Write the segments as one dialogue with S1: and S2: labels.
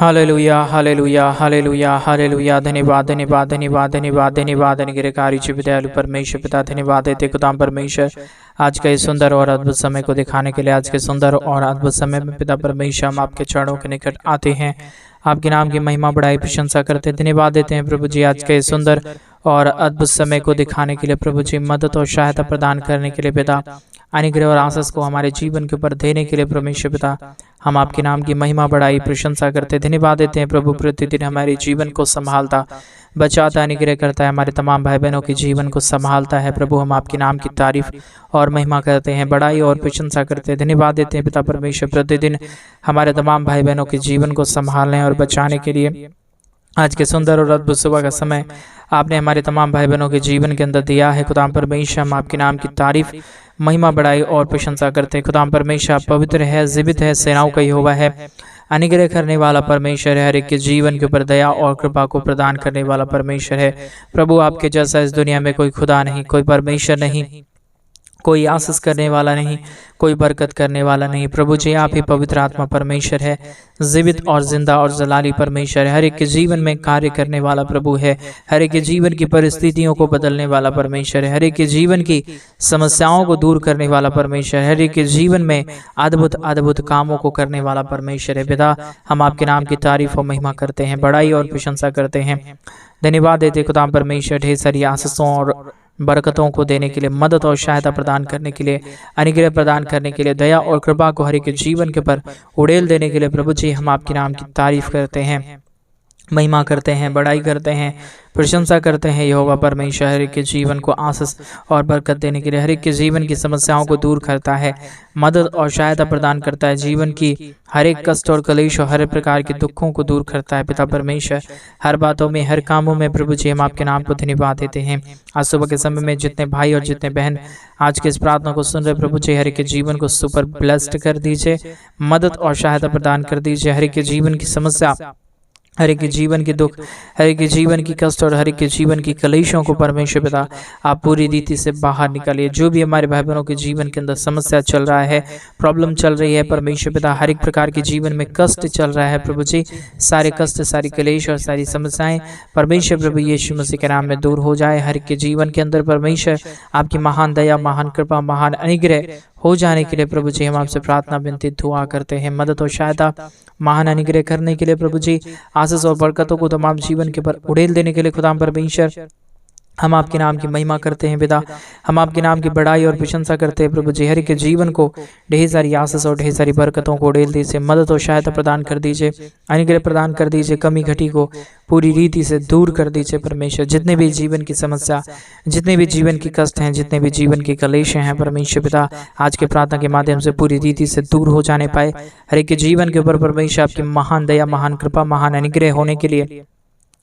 S1: Hallelujah hallelujah hallelujah hallelujah. धन्यवाद धन्यवाद धन्यवाद धन्यवाद धन्यवाद निग्रहकारी दयालु परमेश्वर पिता, धन्यवाद देते खुदाम परमेश्वर आज का इस सुंदर और अद्भुत समय को दिखाने के लिए। आज के सुंदर और अद्भुत समय में पिता परमेश्वर हम आपके चरणों के निकट आते हैं, आपके नाम की महिमा बढ़ाई प्रशंसा करते धन्यवाद देते हैं प्रभु जी। आज के इस सुंदर और अद्भुत समय को दिखाने के लिए प्रभु जी, मदद और सहायता प्रदान करने के लिए पिता, अनुग्रह और आशीष को हमारे जीवन के ऊपर देने के लिए परमेश्वर पिता, हम आपके नाम की महिमा बढ़ाई प्रशंसा करते धन्यवाद देते हैं प्रभु। प्रतिदिन हमारे जीवन को संभालता बचाता अनुग्रह करता है, हमारे तमाम भाई बहनों के जीवन को संभालता है प्रभु। हम आपके नाम की तारीफ और महिमा करते हैं, बड़ाई और प्रशंसा करते हैं धन्यवाद देते हैं पिता परमेश्वर। प्रतिदिन हमारे तमाम भाई बहनों के जीवन को संभालने और बचाने के लिए आज के सुंदर और अद्भुत सुबह का समय आपने हमारे तमाम भाई बहनों के जीवन के अंदर दिया है खुदाम परमेश्वर। हम आपके नाम की तारीफ महिमा बढ़ाई और प्रशंसा करते हैं खुदाम परमेश्वर। आप पवित्र है, जीवित है, सेनाओं का यहोवा है, अनुग्रह करने वाला परमेश्वर है, हर एक के जीवन के ऊपर दया और कृपा को प्रदान करने वाला परमेश्वर है प्रभु। आपके जैसा इस दुनिया में कोई खुदा नहीं, कोई परमेश्वर नहीं, कोई आशीष करने वाला नहीं, कोई बरकत करने वाला नहीं प्रभु जी। आप ही पवित्र आत्मा परमेश्वर है, जीवित और जिंदा और जलाली परमेश्वर है, हर एक के जीवन में कार्य करने वाला प्रभु है, हर एक के जीवन की परिस्थितियों को बदलने वाला परमेश्वर है, हर एक के जीवन की समस्याओं को दूर करने वाला परमेश्वर है, हर एक के जीवन में अद्भुत अद्भुत कामों को करने वाला परमेश्वर है पिता। हम आपके नाम की तारीफ और महिमा करते हैं, बड़ाई और प्रशंसा करते हैं, धन्यवाद देते खुदाम परमेश्वर। ढेर सारी आशीषों और बरकतों को देने के लिए, मदद और सहायता प्रदान करने के लिए, अनुग्रह प्रदान करने के लिए, दया और कृपा को हर एक के जीवन के पर उड़ेल देने के लिए प्रभु जी, हम आपके नाम की तारीफ करते हैं, महिमा करते हैं, बड़ाई करते हैं, प्रशंसा करते हैं यहोवा परमेश्वर। हर एक के जीवन को आशीष और बरकत देने के लिए, हर एक के जीवन की समस्याओं को दूर करता है, मदद और सहायता प्रदान करता है, जीवन की हर एक कष्ट और कलेश और हर प्रकार के दुखों को दूर करता है पिता परमेश्वर। हर बातों में, हर कामों में प्रभु जी, हम आपके नाम को धन्यवाद देते हैं। आज सुबह के समय में जितने भाई और जितने बहन आज के इस प्रार्थना को सुन रहे प्रभु जी, हर एक के जीवन को सुपर ब्लेस्ड कर दीजिए, मदद और सहायता प्रदान कर दीजिए। हर एक के जीवन की समस्या, हर एक के जीवन के दुख, हर एक के जीवन की कष्ट और हर एक के जीवन की कलेशों को परमेश्वर पिता आप पूरी रीति से बाहर निकालिए। जो भी हमारे भाई बहनों के जीवन के अंदर समस्या चल रहा है, प्रॉब्लम चल रही है परमेश्वर पिता, हर एक प्रकार के जीवन में कष्ट चल रहा है प्रभु जी, सारे कष्ट, सारी कलेश और सारी समस्याएं परमेश्वर प्रभु यीशु मसीह के नाम में दूर हो जाए। हर एक के जीवन के अंदर परमेश्वर आपकी महान दया, महान कृपा, महान अनुग्रह हो जाने के लिए प्रभु जी, हम आपसे प्रार्थना विनती दुआ करते हैं। मदद और सहायता, महान अनुग्रह करने के लिए प्रभु जी, आशीष और बरकतों को तमाम जीवन के पर उड़ेल देने के लिए खुदाम परमेश्वर, हम आपके नाम की महिमा करते हैं पिता। हम आपके नाम की बड़ाई और प्रशंसा करते हैं प्रभु जी। हर एक के जीवन को ढेर सारी आशीष और ढेर सारी बरकतों को उड़ेल दीजिए, मदद और सहायता प्रदान कर दीजिए, अनुग्रह प्रदान कर दीजिए, कमी घटी को पूरी रीति से दूर कर दीजिए परमेश्वर। जितने भी जीवन की समस्या, जितने भी जीवन की कष्ट हैं, जितने भी जीवन की कलेश हैं परमेश्वर पिता, आज के प्रार्थना के माध्यम से पूरी रीति से दूर हो जाने पाए। हर एक के जीवन के ऊपर परमेश्वर आपकी महान दया, महान कृपा, महान अनुग्रह होने के लिए,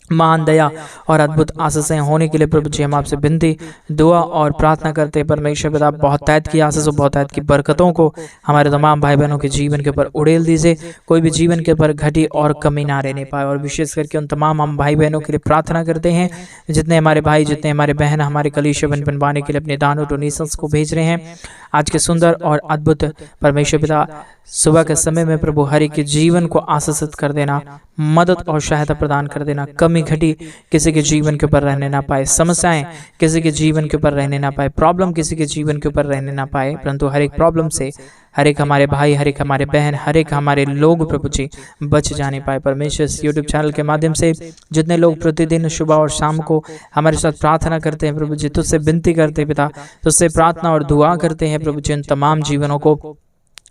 S1: महान दया और अद्भुत आशीषें होने के लिए प्रभु जी, हम आपसे विनती, दुआ और प्रार्थना करते हैं परमेश्वर पिता। बहुत तैत की आशीष और बहुत तैत की बरकतों को हमारे तमाम भाई बहनों के जीवन के ऊपर उड़ेल दीजिए, कोई भी जीवन के ऊपर घटी और कमी ना रहने पाए। और विशेष करके उन तमाम हम भाई बहनों के लिए प्रार्थना करते हैं, जितने हमारे भाई, जितने हमारे बहन हमारे कलीसिया बनवाने के लिए अपने दान और डोनेशंस को भेज रहे हैं। आज के सुंदर और अद्भुत परमेश्वर पिता सुबह के समय में प्रभु, हर एक के जीवन को आशीषित कर देना, मदद और सहायता प्रदान कर देना, कमी घटी किसी के जीवन के ऊपर रहने ना पाए, समस्याएं किसी के जीवन के ऊपर रहने ना पाए, प्रॉब्लम किसी के जीवन के ऊपर रहने ना पाए, परंतु हर एक प्रॉब्लम से हर एक हमारे भाई, हर एक हमारे बहन, हर एक हमारे लोग प्रभु जी बच जाने पाए परमेश्वर। इस यूट्यूब चैनल के माध्यम से जितने लोग प्रतिदिन सुबह और शाम को हमारे साथ प्रार्थना करते हैं प्रभु जी, तुझसे विनती करते हैं पिता, तुझसे प्रार्थना और दुआ करते हैं प्रभु जी, उन तमाम जीवनों को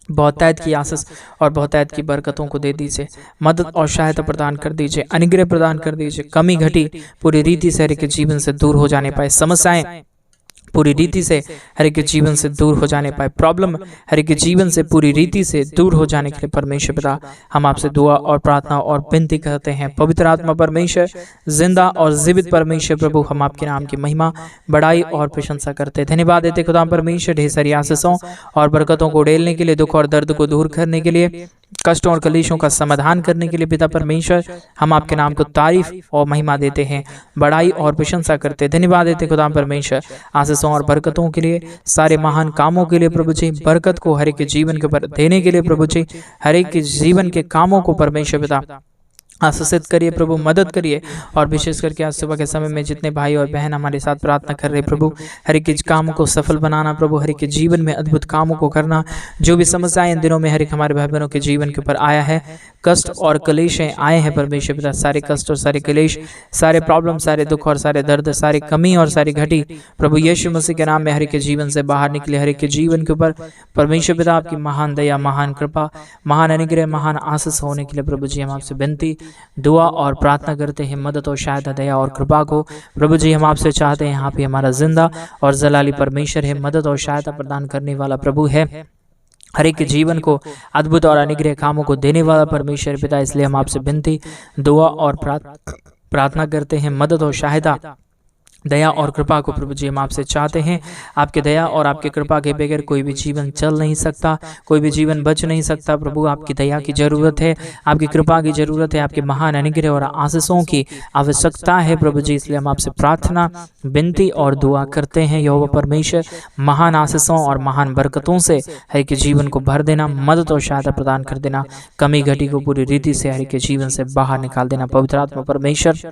S1: बहुत तैत की आशीष और बहुत तैत की बरकतों को दे दीजिए, मदद और सहायता प्रदान कर दीजिए, अनुग्रह प्रदान कर दीजिए, कमी घटी पूरी रीति से हर एक के जीवन से दूर हो जाने पाए, समस्याएं पूरी रीति से हर एक के जीवन से दूर हो जाने पाए, प्रॉब्लम हर एक के जीवन से पूरी रीति से दूर हो जाने के लिए परमेश्वर पिता, हम आपसे दुआ और प्रार्थना और विनती करते हैं। पवित्र आत्मा परमेश्वर, जिंदा और जीवित परमेश्वर प्रभु, हम आपके नाम की महिमा, बड़ाई और प्रशंसा करते हैं, धन्यवाद देते खुदा परमेश्वर। ढेर सारी आशीषों और बरकतों को उड़ेलने के लिए, दुख और दर्द को दूर करने के लिए, कष्टों और कलेशों का समाधान करने के लिए पिता परमेश्वर, हम आपके नाम को तारीफ और महिमा देते हैं, बड़ाई और प्रशंसा करते हैं, धन्यवाद देते खुदा परमेश्वर। आशीषों और बरकतों के लिए, सारे महान कामों के लिए प्रभु जी, बरकत को हर एक के जीवन के ऊपर देने के लिए प्रभु जी, हर एक के जीवन के कामों को परमेश्वर पिता आशीषित करिए प्रभु, मदद करिए। और विशेष करके आज सुबह के समय में जितने भाई और बहन हमारे साथ प्रार्थना कर रहे प्रभु, हर एक के कामों को सफल बनाना प्रभु, हर एक के जीवन में अद्भुत कामों को करना। जो भी समस्याएं इन दिनों में हर एक हमारे भाई बहनों के जीवन के ऊपर आया है, कष्ट और कलेशें आए हैं परमेश्वर पिता, सारे कष्ट और सारे कलेश, सारे प्रॉब्लम, सारे दुख और सारे दर्द, सारी कमी और सारी घटी प्रभु यीशु मसीह के नाम में हर एक के जीवन से बाहर निकले। हर एक के जीवन के ऊपर परमेश्वर पिता आपकी महान दया, महान कृपा, महान अनुग्रह, महान आशीष होने के लिए प्रभु जी हम आपसे विनती, दुआ और प्रार्थना करते हैं। मदद और सहायता, दया और कृपा को प्रभु जी हम आपसे चाहते हैं। आप ही हमारा जिंदा और जलाली परमेश्वर है, मदद और सहायता प्रदान करने वाला प्रभु है, हर एक के जीवन को अद्भुत और अनुग्रह कामों को देने वाला परमेश्वर पिता। इसलिए हम आपसे विनती, दुआ और प्रार्थना करते हैं। मदद और सहायता, दया और कृपा को प्रभु जी हम आपसे चाहते हैं। आपके दया और आपके कृपा के बगैर कोई भी जीवन चल नहीं सकता, कोई भी जीवन बच नहीं सकता प्रभु। आपकी दया की जरूरत है, आपकी कृपा की जरूरत है, आपके महान अनुग्रह और आशीषों की आवश्यकता है प्रभु जी। इसलिए हम आपसे प्रार्थना, विनती और दुआ करते हैं। यहोवा परमेश्वर महान आशीषों और महान बरकतों से हर एक के जीवन को भर देना, मदद और सहायता प्रदान कर देना, कमी घटी को पूरी रीति से हर एक के जीवन से बाहर निकाल देना। पवित्र आत्मा परमेश्वर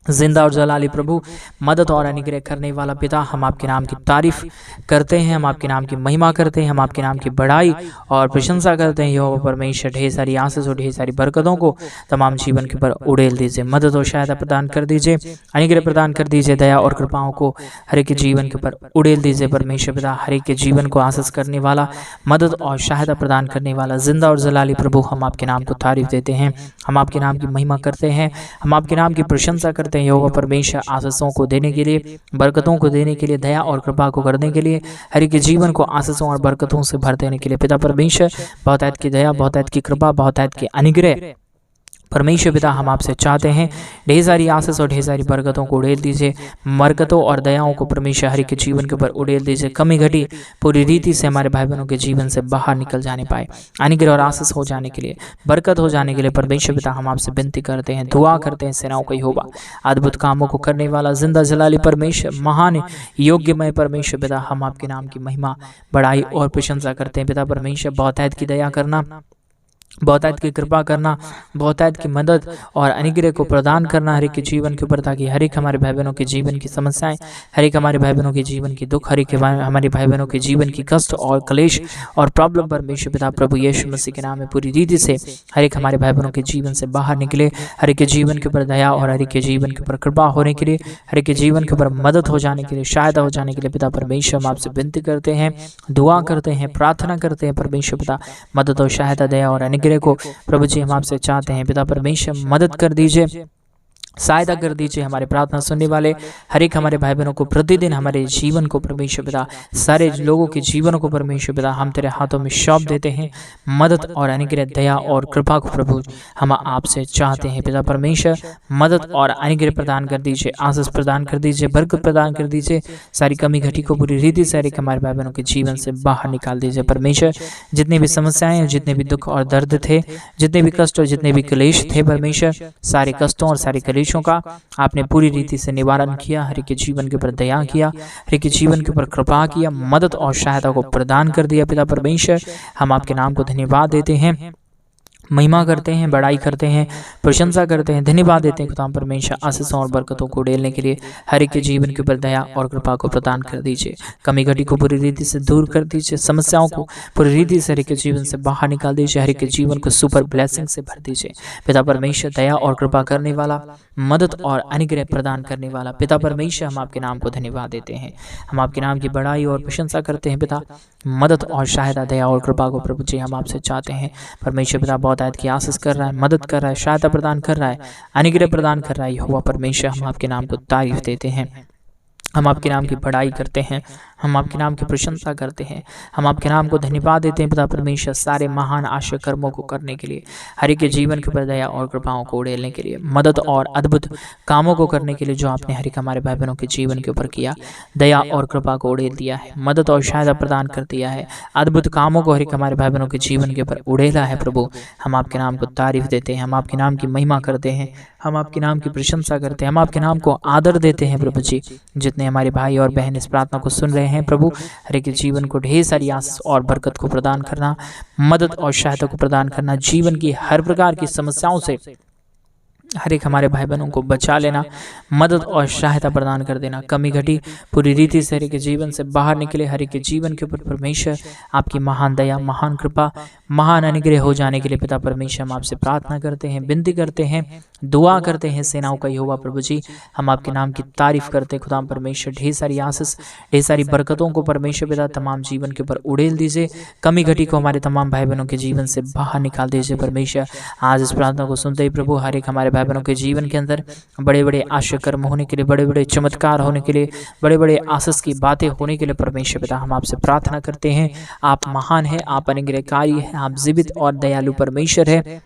S1: जिंदा और जलाली प्रभु, मदद और अनुग्रह करने वाला पिता, हम आपके नाम की तारीफ करते हैं, हम आपके नाम की महिमा करते हैं, हम आपके नाम की बड़ाई और प्रशंसा करते हैं। यहोवा परमेश्वर ढेर सारी आशीष और ढेर सारी बरकतों को तमाम जीवन के ऊपर उड़ेल दीजिए, मदद और सहायता प्रदान कर दीजिए, अनुग्रह प्रदान कर दीजिए, दया और कृपाओं को हर एक के जीवन के ऊपर उड़ेल दीजिए परमेश्वर पिता। हर एक के जीवन को आशीष करने वाला, मदद और सहायता प्रदान करने वाला जिंदा और जलाली प्रभु, हम आपके नाम को तारीफ देते हैं, हम आपके नाम की महिमा करते हैं, हम आपके नाम की प्रशंसा करते हैं। यहोवा परमेश्वर आशीषों को देने के लिए, बरकतों को देने के लिए, दया और कृपा को करने के लिए, हर एक के जीवन को आशीषों और बरकतों से भर देने के लिए पिता परमेश्वर, बहुतायत की दया, बहुतायत की कृपा, बहुतायत की अनुग्रह परमेश्वर पिता हम आपसे चाहते हैं। ढेर सारी आशीष और ढेर सारी बरकतों को उड़ेल दीजिए, बरकतों और दयाओं को परमेश्वर हर एक के जीवन के ऊपर उड़ेल दीजिए। कमी घटी पूरी रीति से हमारे भाई बहनों के जीवन से बाहर निकल जाने पाए, अनुग्रह और आशीष हो जाने के लिए, बरकत हो जाने के लिए परमेश्वर पिता हम आपसे विनती करते हैं, दुआ करते हैं। सेनाओं का यहोवा, अद्भुत कामों को करने वाला, जिंदा जलाली परमेश्वर, महान योग्यमय परमेश्वर पिता, हम आपके नाम की महिमा, बड़ाई और प्रशंसा करते हैं पिता परमेश्वर। बहुतायत की दया करना, बहुतायत की कृपा करना, बहुतायत की मदद और अनुग्रह को प्रदान करना हर एक के जीवन के ऊपर, ताकि हर एक हमारे भाई बहनों के जीवन की समस्याएं, हर एक हमारे भाई बहनों के जीवन की दुख, हर एक हमारे भाई बहनों के जीवन की कष्ट और क्लेश और प्रॉब्लम परमेश्वर पिता प्रभु यीशु मसीह के नाम में पूरी रीति से हर एक हमारे भाई बहनों के जीवन से बाहर निकले। हर एक के जीवन के ऊपर दया और हर एक के जीवन के ऊपर कृपा होने के लिए, हर एक के जीवन के ऊपर मदद हो जाने के लिए, सहायता हो जाने के लिए पिता परमेश्वर हम आपसे विनती करते हैं, दुआ करते हैं, प्रार्थना करते हैं परमेश्वर पिता। मदद और सहायता, दया और अनुग्रह को प्रभु जी हम आपसे चाहते हैं पिता परमेश्वर, मदद कर दीजिए, सहायता कर दीजिए। हमारे प्रार्थना सुनने वाले हर एक हमारे भाई बहनों को प्रतिदिन हमारे जीवन को परमेश्वर पिता, सारे लोगों के जीवनों को परमेश्वर पिता हम तेरे हाथों में सौंप देते हैं। मदद और अनुग्रह, दया और कृपा को प्रभु हम आपसे चाहते हैं पिता परमेश्वर। मदद और अनुग्रह प्रदान कर दीजिए, आशीष प्रदान कर दीजिए, बरकत प्रदान कर दीजिए। सारी कमी घटी को पूरी रीति से हर एक हमारे भाई बहनों के जीवन से बाहर निकाल दीजिए परमेश्वर। जितने भी समस्याएं, जितने भी दुख और दर्द थे, जितने भी कष्ट और जितने भी क्लेश थे परमेश्वर, सारे कष्टों और सारे क्लेशों का आपने पूरी रीति से निवारण किया। हर एक के जीवन के ऊपर दया किया, हर एक के जीवन के ऊपर कृपा किया, मदद और सहायता को प्रदान कर दिया पिता परमेश्वर। हम आपके नाम को धन्यवाद देते हैं, महिमा करते हैं, बड़ाई करते हैं, प्रशंसा करते हैं, धन्यवाद देते हैं खुदा परमेश्वर। आशीषों और बरकतों को उड़ेलने के लिए हर एक के जीवन के ऊपर दया और कृपा को प्रदान कर दीजिए। कमी घटी को पूरी रीति से दूर कर दीजिए, समस्याओं को पूरी रीति से हर एक के जीवन से बाहर निकाल दीजिए। हर एक के जीवन को सुपर ब्लेसिंग से भर दीजिए पिता परमेश्वर। दया और कृपा करने वाला, मदद और अनुग्रह प्रदान करने वाला पिता परमेश्वर, हम आपके नाम को धन्यवाद देते हैं, हम आपके नाम की बड़ाई और प्रशंसा करते हैं पिता। मदद और सहायता, दया और कृपा को प्रभु जी हम आपसे चाहते हैं परमेश्वर पिता। बहुतायत की आशीष कर रहा है, मदद कर रहा है, सहायता प्रदान कर रहा है, अनुग्रह प्रदान कर रहा है यहोवा परमेश्वर। हम आपके नाम को तारीफ देते हैं, हम आपके नाम की बड़ाई करते हैं, हम आपके नाम की प्रशंसा करते हैं, हम आपके नाम को धन्यवाद देते हैं पिता परमेश्वर। सारे महान आश्चर्य कर्मों को करने के लिए, हर एक के जीवन के ऊपर दया और कृपाओं को उड़ेलने के लिए, मदद और अद्भुत कामों को करने के लिए जो आपने हर एक हमारे भाई बहनों के जीवन के ऊपर किया, दया और कृपा को उड़ेल दिया है, मदद और सहायता प्रदान कर दिया है, अद्भुत कामों को हर एक हमारे भाई बहनों के जीवन के ऊपर उड़ेला है प्रभु। हम आपके नाम को तारीफ देते हैं, हम आपके नाम की महिमा करते हैं, हम आपके नाम की प्रशंसा करते हैं, हम आपके नाम को आदर देते हैं प्रभु जी। जितने हमारे भाई और बहन इस प्रार्थना को सुन रहे हैं प्रभु, हर एक जीवन को ढेर सारी आशीष और बरकत को प्रदान करना, मदद और सहायता को प्रदान करना, जीवन की हर प्रकार की समस्याओं से हर एक हमारे भाई बहनों को बचा लेना, मदद और सहायता प्रदान कर देना। कमी घटी पूरी रीति से हर एक के जीवन से बाहर निकले। हर एक के जीवन के ऊपर परमेश्वर आपकी महान दया, महान कृपा, महान अनुग्रह हो जाने के लिए पिता परमेश्वर हम आपसे प्रार्थना करते हैं, विनती करते हैं, दुआ करते हैं। सेनाओं का यहोवा प्रभु जी, हम आपके नाम की तारीफ करते हैं। खुदा परमेश्वर ढेर सारी आशीष, ढेर सारी बरकतों को परमेश्वर पिता तमाम जीवन के ऊपर उड़ेल दीजिए। कमी घटी को हमारे तमाम भाई बहनों के जीवन से बाहर निकाल दीजिए परमेश्वर। आज इस प्रार्थना को सुनते ही प्रभु हर एक हमारे भाई बहनों के जीवन के अंदर बड़े बड़े आश्चर्य कर्म होने के लिए, बड़े बड़े चमत्कार होने के लिए, बड़े बड़े आशीष की बातें होने के लिए परमेश्वर पिता हम आपसे प्रार्थना करते हैं। आप महान है, आप अनुग्रहकारी है, आप जीवित और दयालु परमेश्वर है।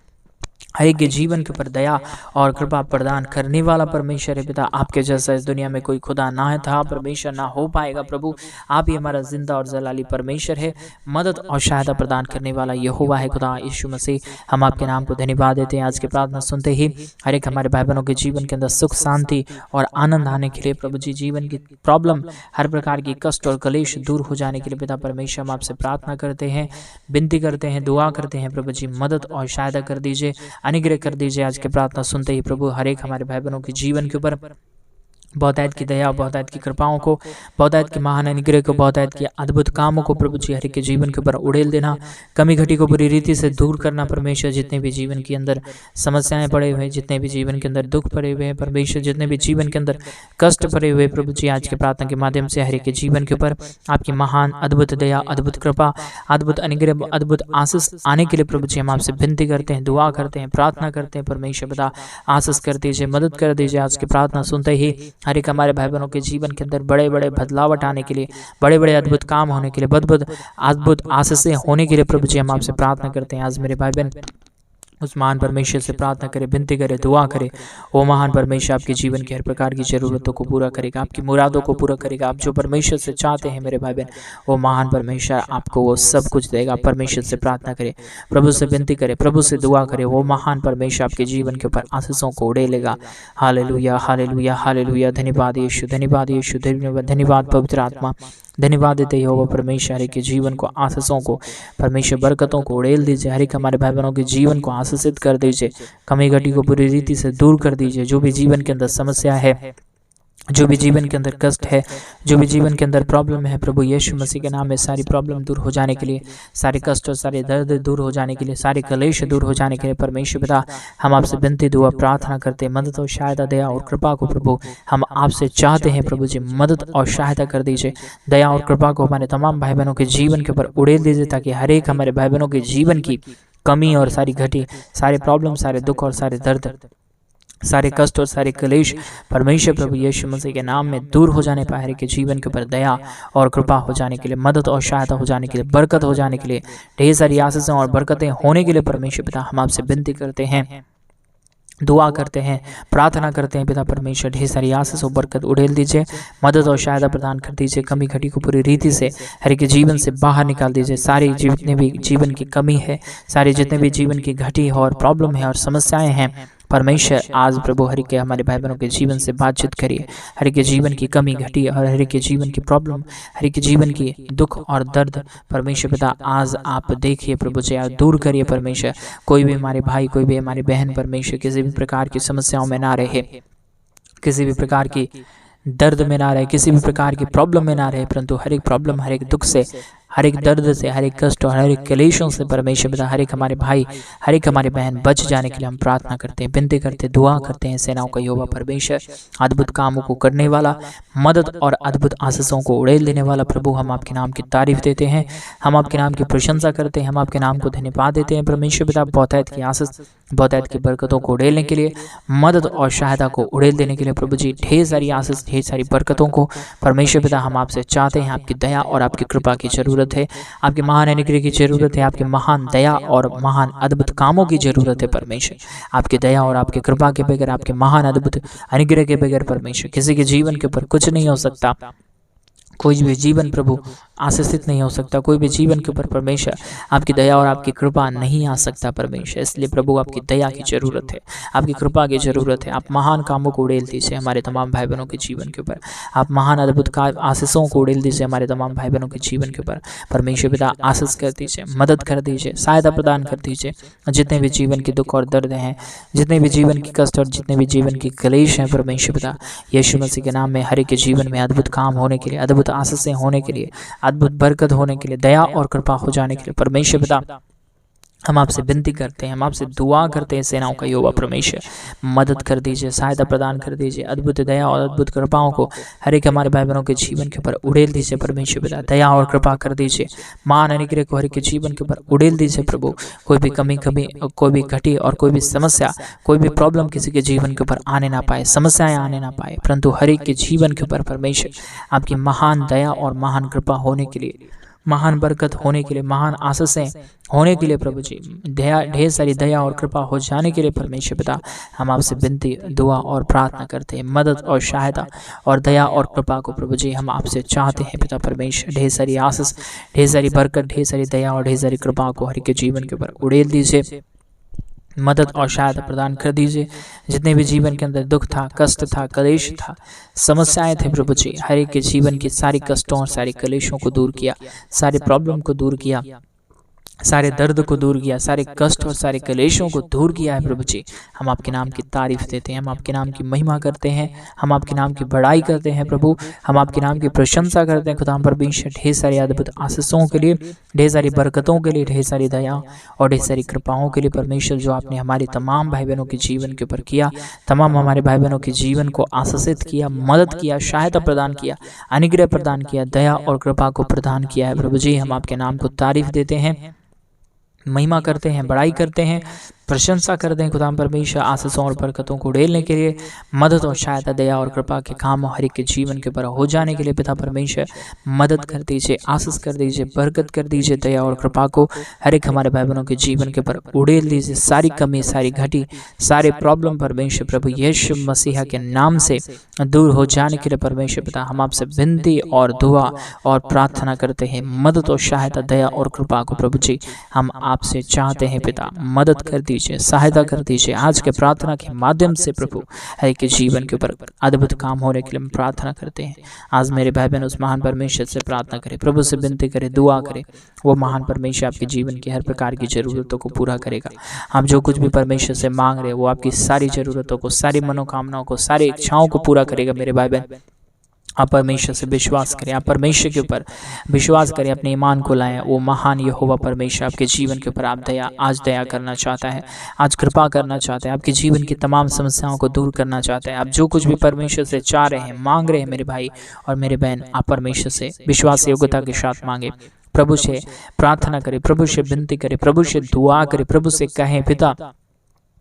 S1: हर एक के जीवन के ऊपर दया और कृपा प्रदान करने वाला परमेश्वर है पिता। आपके जैसा इस दुनिया में कोई खुदा ना है था परमेश्वर, ना हो पाएगा प्रभु। आप ही हमारा जिंदा और जलाली परमेश्वर है, मदद और सहायता प्रदान करने वाला यहोवा है खुदा यीशु मसीह। हम आपके नाम को धन्यवाद देते हैं। आज की प्रार्थना सुनते ही हर एक हमारे भाई बहनों के जीवन के अंदर सुख, शांति और आनंद आने के लिए प्रभु जी, जीवन की प्रॉब्लम, हर प्रकार की कष्ट और कलेश दूर हो जाने के लिए पिता परमेश्वर हम आपसे प्रार्थना करते हैं, विनती करते हैं, दुआ करते हैं। प्रभु जी मदद और सहायता कर दीजिए, अनुग्रह कर दीजिए। आज की प्रार्थना सुनते ही प्रभु हर एक हमारे भाई बहनों के जीवन के ऊपर बहुतायत की दया, बहुतायत की कृपाओं को, बहुतायत की महान अनुग्रह को, बहुतायत के अद्भुत कामों को प्रभु जी हर एक के जीवन के ऊपर उड़ेल देना। कमी घटी को बुरी रीति से दूर करना परमेश्वर। जितने भी जीवन के अंदर समस्याएं पड़े हुए, जितने भी जीवन के अंदर दुख पड़े हुए हैं परमेश्वर, जितने भी जीवन के अंदर कष्ट पड़े हुए प्रभु जी, आज के प्रार्थना के माध्यम से हर एक के जीवन के ऊपर आपकी महान अद्भुत दया, अद्भुत कृपा, अद्भुत अनुग्रह, अद्भुत आशीष आने के लिए प्रभु जी हम आपसे विनती करते हैं, दुआ करते हैं, प्रार्थना करते हैं। परमेश्वर पिता आशीष कर दीजिए, मदद कर दीजिए। आज की प्रार्थना सुनते ही हर एक हमारे भाई बहनों के जीवन के अंदर बड़े बड़े बदलावट आने के लिए, बड़े बड़े अद्भुत काम होने के लिए, अद्भुत आशीषें होने के लिए प्रभु जी हम आपसे प्रार्थना करते हैं। आज मेरे भाई बहन उस महान परमेश्वर से प्रार्थना करे, विनती करे, दुआ करे। वो महान परमेश्वर आपके जीवन की हर प्रकार की जरूरतों को पूरा करेगा, आपकी मुरादों को पूरा करेगा। आप जो परमेश्वर से चाहते हैं मेरे भाई बहन, वो महान परमेश्वर आपको वो सब कुछ देगा। परमेश्वर से प्रार्थना करे, प्रभु से विनती करे, प्रभु से दुआ करे। वो महान परमेश्वर आपके जीवन के ऊपर आशीषों को उड़ेलेगा। Hallelujah, hallelujah, hallelujah. धन्यवाद यीशु, धन्यवाद यीशु, धन्यवाद पवित्र आत्मा। धन्यवाद देते ही हो परमेश्वर हर के जीवन को, आशीषों को, परमेश्वर बरकतों को उड़ेल दीजिए। हर एक हमारे भाई बहनों के जीवन को आशीषित कर दीजिए। कमी घटी को पूरी रीति से दूर कर दीजिए। जो भी जीवन के अंदर समस्या है, जो भी जीवन के अंदर कष्ट है, जो भी जीवन के अंदर प्रॉब्लम है, प्रभु यीशु मसीह के नाम में सारी प्रॉब्लम दूर हो जाने के लिए, सारे कष्ट और सारे दर्द दूर हो जाने के लिए, सारे कलेश दूर हो जाने के लिए परमेश्वर पिता हम आपसे विनती, दुआ, प्रार्थना करते हैं। मदद और सहायता, दया और कृपा को प्रभु हम आपसे चाहते हैं। प्रभु जी मदद और सहायता कर दीजिए। दया और कृपा को हमारे तमाम भाई बहनों के जीवन के ऊपर उड़ेल दीजिए, ताकि हर एक हमारे भाई बहनों के जीवन की कमी और सारी घटी, सारे प्रॉब्लम, सारे दुख और सारे दर्द, सारे कष्ट और सारे कलेश परमेश्वर प्रभु यीशु मसीह के नाम में दूर हो जाने पाए। हर एक के जीवन के ऊपर दया और कृपा हो जाने के लिए, मदद और सहायता हो जाने के लिए, बरकत हो जाने के लिए, ढेर सारी आशीषें और बरकतें होने के लिए परमेश्वर पिता हम आपसे विनती करते हैं, दुआ करते हैं, प्रार्थना करते हैं। पिता परमेश्वर ढेर सारी आशीष और बरकत उड़ेल दीजिए, मदद और सहायता प्रदान कर दीजिए। कमी घटी को पूरी रीति से हर एक जीवन से बाहर निकाल दीजिए। सारी जितने भी जीवन की कमी है, सारे जितने भी जीवन की घटी और प्रॉब्लम है और समस्याएं हैं परमेश्वर, आज प्रभु हर के हमारे भाई बहनों के जीवन से बातचीत करिए। हर के जीवन की कमी घटी और हर के जीवन की प्रॉब्लम, हर के जीवन की दुख और दर्द परमेश्वर पिता आज आप देखिए प्रभु जी, आज दूर करिए परमेश्वर। कोई भी हमारे भाई, कोई भी हमारी बहन परमेश्वर किसी भी प्रकार की समस्याओं में ना रहे, किसी भी प्रकार की दर्द में ना रहे, किसी भी प्रकार की प्रॉब्लम में ना रहे, परंतु हर एक प्रॉब्लम, हर एक दुख से, हर एक दर्द से, हर एक कष्ट और हर एक कलेशों से परमेश्वर पिता हर एक हमारे भाई, हर एक हमारे बहन बच जाने के लिए हम प्रार्थना करते हैं, विनती करते हैं, दुआ करते हैं। सेनाओं का यहोवा परमेश्वर, अद्भुत कामों को करने वाला, मदद और अद्भुत आशीषों को उड़ेल देने वाला प्रभु, हम आपके नाम की तारीफ देते हैं, हम आपके नाम की प्रशंसा करते हैं, हम आपके नाम को धन्यवाद देते हैं। परमेश्वर पिता बहुतायत की आशीष, बहुतायत की बरकतों को उड़ेलने के लिए, मदद और सहायता को उड़ेल देने के लिए प्रभु जी ढेर सारी आशीष, ढेर सारी बरकतों को परमेश्वर पिता हम आपसे चाहते हैं। आपकी दया और आपकी कृपा की जरूरत है, आपके महान अनुग्रह की जरूरत है, आपके महान दया और महान अद्भुत कामों की जरूरत है परमेश्वर। आपकी दया और आपकी कृपा के बगैर, आपके महान अद्भुत अनुग्रह के बगैर परमेश्वर किसी के जीवन के ऊपर कुछ नहीं हो सकता, कोई भी जीवन प्रभु आशीषित नहीं हो सकता, कोई भी जीवन के ऊपर परमेश्वर आपकी दया और आपकी कृपा नहीं आ सकता परमेश्वर। इसलिए प्रभु आपकी दया की जरूरत है, आपकी कृपा की जरूरत है। आप महान कामों को उड़ेल दीजिए हमारे तमाम भाई बहनों के जीवन के ऊपर। आप महान अद्भुत आशीषों को उड़ेल दीजिए हमारे तमाम भाई बहनों के जीवन के ऊपर। परमेश्वर पिता आशीष कर दीजिए, मदद कर दीजिए, सहायता प्रदान कर दीजिए। जितने भी जीवन के दुख और दर्द हैं, जितने भी जीवन की कष्ट और जितने भी जीवन की क्लेश हैं परमेश्वर पिता, यीशु मसीह के नाम में हर एक के जीवन में अद्भुत काम होने के लिए, अद्भुत आशीषें होने के लिए, अद्भुत बरकत होने के लिए, दया और कृपा हो जाने के लिए परमेश्वर पिता हम आपसे विनती करते हैं, हम आपसे दुआ करते हैं। सेनाओं का यहोवा परमेश्वर मदद कर दीजिए, सहायता प्रदान कर दीजिए। अद्भुत दया और अद्भुत कृपाओं को हर एक हमारे भाई बहनों के जीवन के ऊपर उड़ेल दीजिए परमेश्वर पिता। दया और कृपा कर दीजिए, मान अनुग्रह को हर एक के जीवन के ऊपर उड़ेल दीजिए प्रभु। कोई भी कमी कोई भी घटी और कोई भी समस्या, कोई भी प्रॉब्लम किसी के जीवन के ऊपर आने ना पाए, समस्याएं आने ना पाए, परंतु हर एक के जीवन के ऊपर परमेश्वर आपकी महान दया और महान कृपा होने के लिए, महान बरकत होने के लिए, महान आशीषें होने के लिए प्रभु जी, ढेर सारी दया और कृपा हो जाने के लिए परमेश्वर पिता हम आपसे विनती, दुआ और प्रार्थना करते हैं। मदद और सहायता और दया और कृपा को प्रभु जी हम आपसे चाहते हैं पिता परमेश्वर। ढेर सारी आशीष, ढेर सारी बरकत, ढेर सारी दया और ढेर सारी कृपा को हर एक के जीवन के ऊपर उड़ेल दीजिए, मदद और सहायता प्रदान कर दीजिए। जितने भी जीवन के अंदर दुख था, कष्ट था, कलेश था, समस्याएं थे प्रभु जी, हर एक के जीवन की सारी कष्टों और सारी कलेशों को दूर किया, सारे प्रॉब्लम को दूर किया, सारे दर्द को दूर किया, सारे कष्ट और सारे कलेशों को दूर किया है प्रभु जी। हम आपके नाम की तारीफ देते हैं, हम आपके नाम की महिमा करते हैं, हम आपके नाम की बड़ाई करते हैं प्रभु, हम आपके नाम की प्रशंसा करते हैं खुदा परमेश्वर। ढेर सारी अद्भुत आशीषों के लिए, ढेर सारी बरकतों के लिए, ढेर सारी दया और ढेर सारी कृपाओं के लिए परमेश्वर, जो आपने हमारे तमाम भाई बहनों के जीवन के ऊपर किया, तमाम हमारे भाई बहनों के जीवन को आशीषित किया, मदद किया, सहायता प्रदान किया, अनुग्रह प्रदान किया, दया और कृपा को प्रदान किया है प्रभु जी। हम आपके नाम को तारीफ देते हैं, महिमा करते हैं, बड़ाई करते हैं, प्रशंसा करते हैं खुदा परमेश्वर। आशीषों और बरकतों को उड़ेलने के लिए, मदद और सहायता, दया और कृपा के काम हर एक के जीवन के ऊपर हो जाने के लिए पिता परमेश्वर मदद कर दीजिए, आशीष कर दीजिए, बरकत कर दीजिए। दया और कृपा को हर एक हमारे भाई बहनों के जीवन के ऊपर उड़ेल दीजिए। सारी कमी, सारी घटी, सारे प्रॉब्लम परमेश्वर प्रभु यीशु मसीहा के नाम से दूर हो जाने के लिए परमेश्वर पिता हम आपसे विनती और दुआ और प्रार्थना करते हैं। मदद और सहायता, दया और कृपा को प्रभु जी हम आपसे चाहते हैं पिता, मदद कर दीजिए, सहायता कर दीजिए। आज के प्रार्थना के माध्यम से प्रभु हर एक के जीवन के ऊपर अद्भुत काम होने के लिए हम प्रार्थना करते हैं। आज मेरे भाई बहन उस महान परमेश्वर से प्रार्थना करें, प्रभु से विनती करें, दुआ करें। वो महान परमेश्वर आपके जीवन की हर प्रकार की जरूरतों को पूरा करेगा। आप जो कुछ भी परमेश्वर से मांग रहे हैं वो आपकी सारी जरूरतों को, सारी मनोकामनाओं को, सारी इच्छाओं को पूरा करेगा मेरे भाई बहन। आप परमेश्वर से विश्वास करें, आप परमेश्वर के ऊपर विश्वास करें, अपने ईमान को लाएं। वो महान यहोवा परमेश्वर आपके जीवन के ऊपर आप आज दया करना चाहता है, आज कृपा करना चाहता है, आपके जीवन की तमाम समस्याओं को दूर करना चाहता है। आप जो कुछ भी परमेश्वर से चाह रहे हैं, मांग रहे हैं मेरे भाई और मेरे बहन, आप परमेश्वर से विश्वास योग्यता के साथ मांगे, प्रभु से प्रार्थना करें, प्रभु से विनती करें, प्रभु से दुआ करें, प्रभु से कहें पिता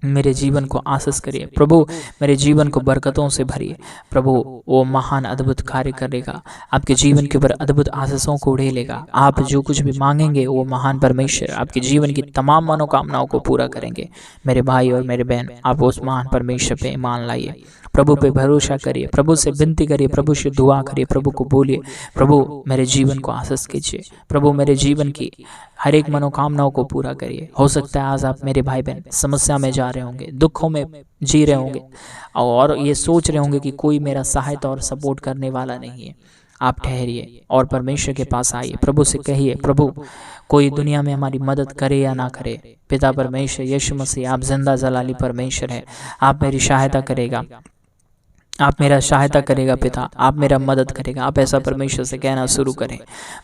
S1: मेरे जीवन को आशीष करिए, प्रभु मेरे जीवन को बरकतों से भरिए। प्रभु वो महान अद्भुत कार्य करेगा, आपके जीवन के ऊपर अद्भुत आशीषों को उड़ेलेगा। आप जो कुछ भी मांगेंगे वो महान परमेश्वर आपके जीवन की तमाम मनोकामनाओं को पूरा करेंगे मेरे भाई और मेरे बहन। आप उस महान परमेश्वर पे ईमान लाइए, प्रभु पे भरोसा करिए, प्रभु से विनती करिए, प्रभु से दुआ करिए, प्रभु को बोलिए प्रभु मेरे जीवन को आशीष कीजिए, प्रभु मेरे जीवन की हर एक मनोकामनाओं को पूरा करिए। हो सकता है आज आप मेरे भाई बहन समस्या में जा रहे होंगे, दुखों में जी रहे होंगे और ये सोच रहे होंगे कि कोई मेरा सहायता और सपोर्ट करने वाला नहीं है। आप ठहरिए और परमेश्वर के पास आइए, प्रभु से कहिए प्रभु कोई दुनिया में हमारी मदद करे या ना करे, पिता परमेश्वर यीशु मसीह आप जिंदा जलाली परमेश्वर है, आप मेरी सहायता करेगा, आप मेरा सहायता करेगा पिता, आप मेरा मदद करेगा। आप ऐसा परमेश्वर से कहना शुरू करें,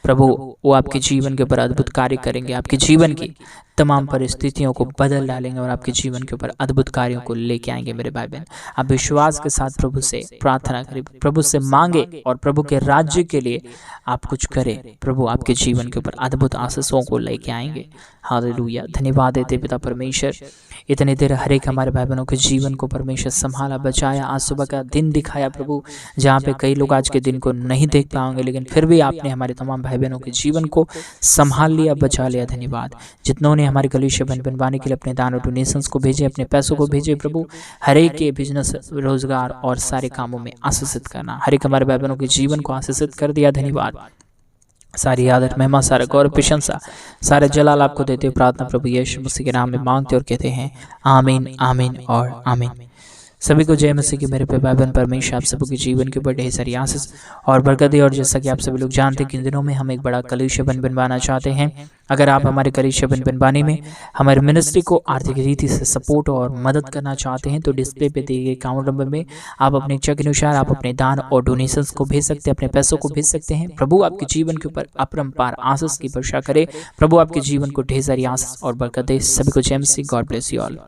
S1: प्रभु वो आपके जीवन के ऊपर अद्भुत कार्य करेंगे, आपके जीवन की तमाम परिस्थितियों को बदल डालेंगे और आपके जीवन के ऊपर अद्भुत कार्यों को लेके आएंगे मेरे भाई बहन। आप विश्वास के साथ प्रभु से प्रार्थना करें, प्रभु से मांगे और प्रभु के राज्य के लिए आप कुछ करें। प्रभु आपके जीवन के ऊपर अद्भुत आशीषों को लेके आएंगे। हालेलुया। धन्यवाद देते पिता परमेश्वर, इतने देर हर एक हमारे भाई बहनों के जीवन को परमेश्वर संभाला, बचाया, आज सुबह का दिन दिखाया प्रभु, जहाँ पे कई लोग आज के दिन को नहीं देख पाएंगे, लेकिन फिर भी आपने हमारे तमाम भाई बहनों के जीवन को संभाल लिया, बचा लिया। धन्यवाद। जितनों ने हमारे कलीसिया बनवाने के लिए अपने दान और डोनेशंस को भेजे, अपने पैसों को भेजे प्रभु, हर एक के बिजनेस, रोजगार और सारे कामों में आशीषित करना, हर एक हमारे भाई बहनों के जीवन को आशीषित कर दिया। धन्यवाद। सारी आदर, महिमा, सारा गौरव, प्रशंसा, सारा जलाल आपको देते हुए प्रार्थना प्रभु यीशु मसीह के नाम में मांगते और कहते हैं आमीन, आमीन और आमीन। सभी को जय मसीह की मेरे पे भाई बहन परमेश्वर आप सबके जीवन के ऊपर ढेर सारी आशीष और बरकत दे। और जैसा कि आप सभी लोग जानते हैं कि इन दिनों में हम एक बड़ा कलीसिया बनवाना चाहते हैं। अगर आप हमारे कलीसिया बनवाने में हमारे मिनिस्ट्री को आर्थिक रीति से सपोर्ट और मदद करना चाहते हैं तो डिस्प्ले पे दिए गए अकाउंट नंबर में आप अपने इच्छा के अनुसार आप अपने दान और डोनेशंस को भेज सकते हैं, अपने पैसों को भेज सकते हैं। प्रभु आपके जीवन के ऊपर अपरंपार आशीष की वर्षा करे, प्रभु आपके जीवन को ढेर सारी आशीष और बरकत दे। सभी को जय मसीह। God bless you all.